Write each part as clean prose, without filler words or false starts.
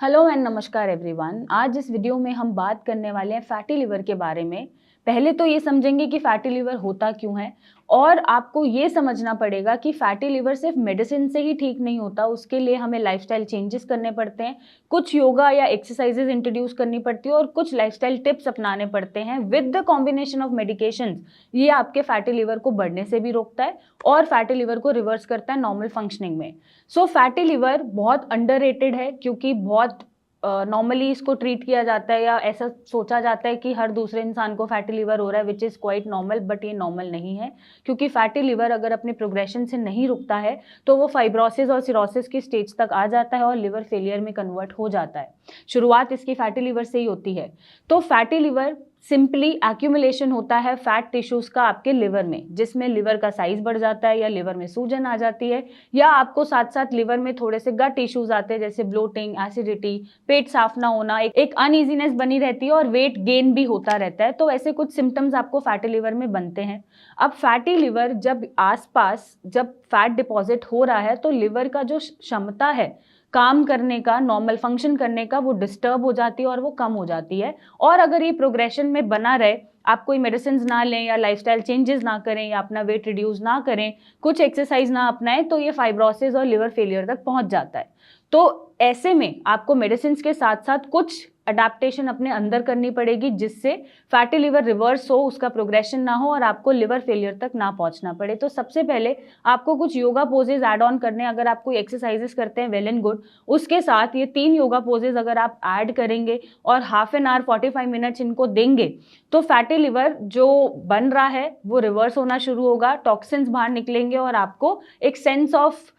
Hello and नमस्कार everyone. आज इस वीडियो में हम बात करने वाले हैं फैटी लिवर के बारे में। पहले तो ये समझेंगे कि फैटी लिवर होता क्यों है, और आपको ये समझना पड़ेगा कि फैटी लिवर सिर्फ मेडिसिन से ही ठीक नहीं होता, उसके लिए हमें लाइफस्टाइल चेंजेस करने पड़ते हैं, कुछ योगा या एक्सरसाइजेज इंट्रोड्यूस करनी पड़ती है और कुछ लाइफस्टाइल टिप्स अपनाने पड़ते हैं with the combination of medications. ये आपके फैटी लिवर को बढ़ने से भी रोकता है और फैटी लिवर को रिवर्स करता है नॉर्मल फंक्शनिंग में। सो फैटी लिवर बहुत अंडररेटेड है क्योंकि बहुत नॉर्मली इसको ट्रीट किया जाता है या ऐसा सोचा जाता है कि हर दूसरे इंसान को फैटी लिवर हो रहा है, which is quite normal, but ये नॉर्मल नहीं है। क्योंकि फैटी लिवर अगर अपने प्रोग्रेशन से नहीं रुकता है तो वो फाइब्रोसिस और सिरोसिस की स्टेज तक आ जाता है और लिवर फेलियर में कन्वर्ट हो जाता है। शुरुआत इसकी फैटी लिवर से ही होती है। तो फैटी लिवर सिंपली एक्यूमुलेशन होता है फैट टिश्यूज का आपके लिवर में, जिसमें लिवर का साइज बढ़ जाता है या लिवर में सूजन आ जाती है, या आपको साथ साथ लिवर में थोड़े से गट इश्यूज आते हैं जैसे ब्लोटिंग, एसिडिटी, पेट साफ ना होना, एक अनईजीनेस बनी रहती है और वेट गेन भी होता रहता है। तो ऐसे कुछ सिम्टम्स आपको फैटी लिवर में बनते हैं। अब फैटी लिवर जब आसपास जब फैट डिपॉजिट हो रहा है तो लिवर का जो क्षमता है काम करने का, नॉर्मल फंक्शन करने का, वो डिस्टर्ब हो जाती है और वो कम हो जाती है। और अगर ये प्रोग्रेशन में बना रहे, आप कोई मेडिसिन ना लें या लाइफस्टाइल चेंजेस ना करें या अपना वेट रिड्यूस ना करें, कुछ एक्सरसाइज ना अपनाएं, तो ये फाइब्रोसिस और लिवर फेलियर तक पहुंच जाता है। तो ऐसे में आपको मेडिसिन के साथ साथ कुछ अडेप्टेशन अपने अंदर करनी पड़ेगी जिससे फैटी लिवर रिवर्स हो, उसका प्रोग्रेशन ना हो और आपको लिवर फेलियर तक ना पहुंचना पड़े। तो सबसे पहले आपको कुछ योगा पोजेज ऐड ऑन करने हैं। अगर आप कोई एक्सरसाइजेस करते हैं, वेल एंड गुड, उसके साथ ये 3 योगा पोजेज अगर आप ऐड करेंगे और हाफ एन आवर 45 मिनट्स इनको देंगे तो फैटी लिवर जो बन रहा है वो रिवर्स होना शुरू होगा, टॉक्सिन्स बाहर निकलेंगे और आपको एक सेंस ऑफ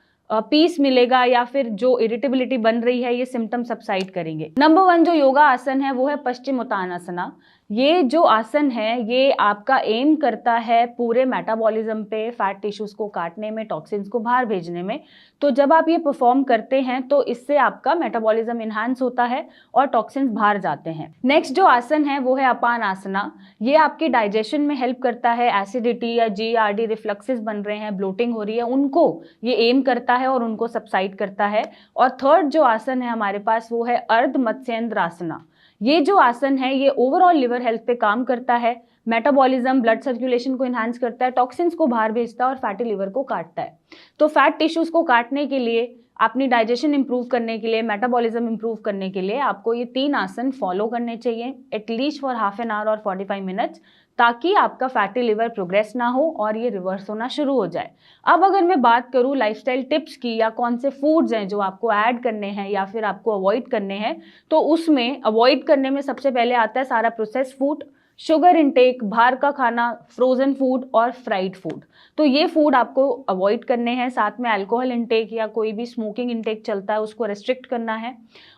पीस मिलेगा, या फिर जो इरिटेबिलिटी बन रही है ये सिम्टम सबसाइड करेंगे। नंबर 1 जो योगा आसन है वो है पश्चिमोत्तानासना। ये जो आसन है ये आपका एम करता है पूरे मेटाबॉलिज्म पे, फैट टिश्यूज को काटने में, टॉक्सिन्स को बाहर भेजने में। तो जब आप ये परफॉर्म करते हैं तो इससे आपका मेटाबॉलिज्म इनहांस होता है और टॉक्सिन्स बाहर जाते हैं। नेक्स्ट जो आसन है वो है अपान आसना। ये आपके डाइजेशन में हेल्प करता है। एसिडिटी या GERD रिफ्लक्सेस बन रहे हैं, ब्लोटिंग हो रही है, उनको ये एम करता है और उनको सबसाइड करता है। और थर्ड जो आसन है हमारे पास वो है अर्ध मत्स्येंद्र आसना। ये जो आसन है ये ओवरऑल लिवर हेल्थ पे काम करता है, मेटाबॉलिज्म, ब्लड सर्कुलेशन को इनहांस करता है, टॉक्सिन्स को बाहर भेजता है और फैटी लिवर को काटता है। तो फैट टिश्यूज को काटने के लिए, अपनी डाइजेशन इंप्रूव करने के लिए, मेटाबॉलिज्म इंप्रूव करने के लिए आपको ये 3 आसन फॉलो करने चाहिए at least for half an hour और 45 मिनट्स, ताकि आपका फैटी लिवर प्रोग्रेस ना हो और ये रिवर्स होना शुरू हो जाए। अब अगर मैं बात करूं लाइफस्टाइल टिप्स की या कौन से फूड्स हैं जो आपको ऐड करने हैं या फिर आपको अवॉइड करने हैं, तो उसमें अवॉइड करने में सबसे पहले आता है सारा प्रोसेस फूड, शुगर इंटेक, बाहर का खाना, फ्रोजन फूड और फ्राइड फूड। तो ये फूड आपको अवॉइड करने हैं। साथ में अल्कोहल इंटेक या कोई भी स्मोकिंग इंटेक चलता है उसको रेस्ट्रिक्ट करना है।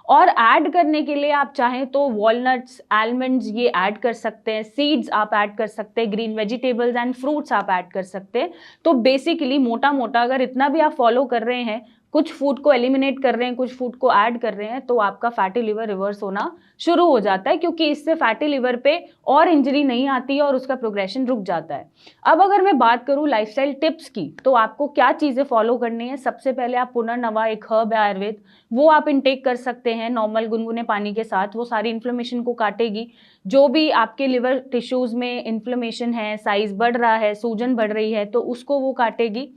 और ऐड करने के लिए आप चाहें तो वॉलनट्स, आलमंड्स ये ऐड कर सकते हैं, सीड्स आप ऐड कर सकते हैं, ग्रीन वेजिटेबल्स एंड फ्रूट्स आप ऐड कर सकते हैं। तो बेसिकली मोटा मोटा अगर इतना भी आप फॉलो कर रहे हैं, कुछ फूड को एलिमिनेट कर रहे हैं, कुछ फूड को ऐड कर रहे हैं, तो आपका फैटी लिवर रिवर्स होना शुरू हो जाता है, क्योंकि इससे फैटी लिवर पे और इंजरी नहीं आती है और उसका प्रोग्रेशन रुक जाता है। अब अगर मैं बात करूं लाइफस्टाइल टिप्स की, तो आपको क्या चीजें फॉलो करनी है। सबसे पहले आप पुनर्नवा, एक हर्ब है आयुर्वेद, वो आप इनटेक कर सकते हैं नॉर्मल गुनगुने पानी के साथ। वो सारी इन्फ्लेमेशन को काटेगी। जो भी आपके लिवर टिश्यूज में इन्फ्लेमेशन है, साइज बढ़ रहा है, सूजन बढ़ रही है, तो उसको वो काटेगी।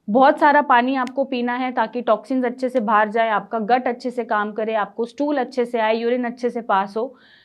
बहुत सारा पानी आपको पीना है ताकि टॉक्सिन्स अच्छे से बाहर जाए, आपका गट अच्छे से काम करे, आपको स्टूल अच्छे से आए, यूरिन अच्छे से पास हो।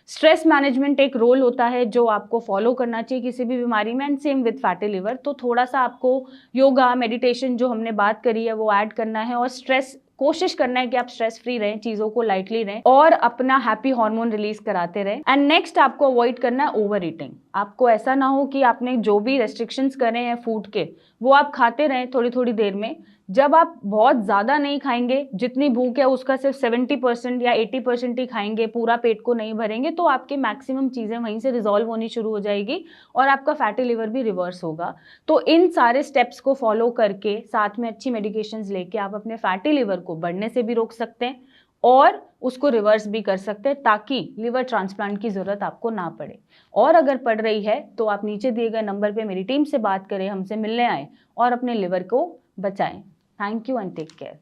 स्ट्रेस मैनेजमेंट एक रोल होता है जो आपको फॉलो करना चाहिए किसी भी बीमारी में, and same with fatty liver. तो थोड़ा सा आपको योगा, मेडिटेशन जो हमने बात करी है वो ऐड करना है, और स्ट्रेस कोशिश करना है कि आप स्ट्रेस फ्री रहें, चीजों को लाइटली रहें और अपना हैप्पी हार्मोन रिलीज कराते रहें। एंड नेक्स्ट आपको अवॉइड करना है ओवर ईटिंग। आपको ऐसा ना हो कि आपने जो भी रेस्ट्रिक्शंस करे हैं फूड के, वो आप खाते रहें थोड़ी थोड़ी देर में। जब आप बहुत ज़्यादा नहीं खाएंगे, जितनी भूख है उसका सिर्फ 70% या 80% ही खाएंगे, पूरा पेट को नहीं भरेंगे, तो आपकी मैक्सिमम चीज़ें वहीं से रिजॉल्व होनी शुरू हो जाएगी और आपका फैटी लिवर भी रिवर्स होगा। तो इन सारे स्टेप्स को फॉलो करके, साथ में अच्छी मेडिकेशंस लेके, आप अपने फैटी लिवर को बढ़ने से भी रोक सकते हैं और उसको रिवर्स भी कर सकते हैं, ताकि लिवर ट्रांसप्लांट की ज़रूरत आपको ना पड़े। और अगर पड़ रही है तो आप नीचे दिए गए नंबर पे मेरी टीम से बात करें, हमसे मिलने आएँ और अपने लिवर को बचाएं। Thank you and take care.